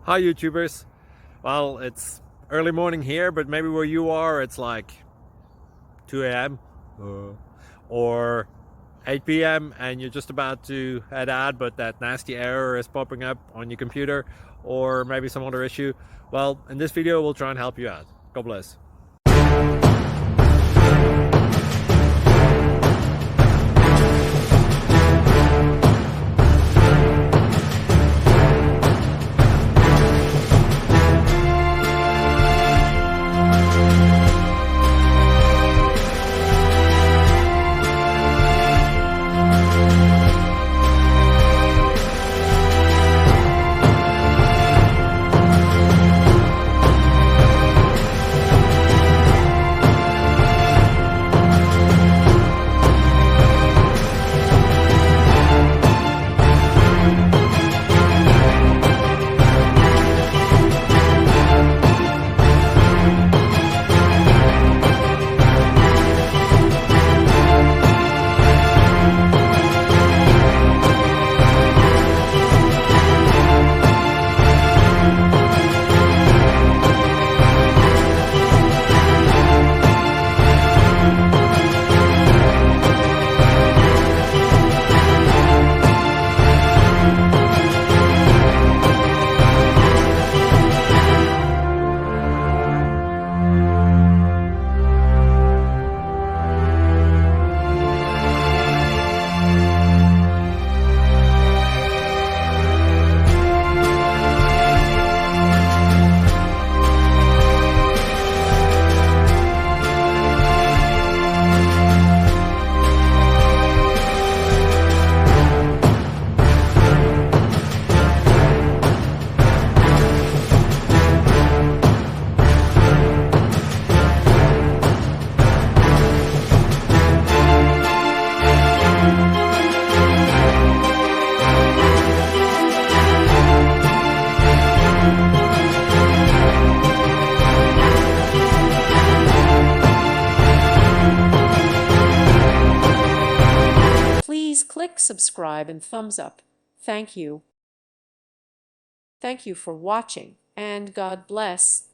Hi YouTubers. Well, it's early morning here, but maybe where you are it's like 2 a.m. or 8 p.m. and you're just about to head out, but that nasty error is popping up on your computer, or maybe some other issue. Well, in this video we'll try and help you out. God bless. Please click subscribe and thumbs up. Thank you. Thank you for watching, and God bless.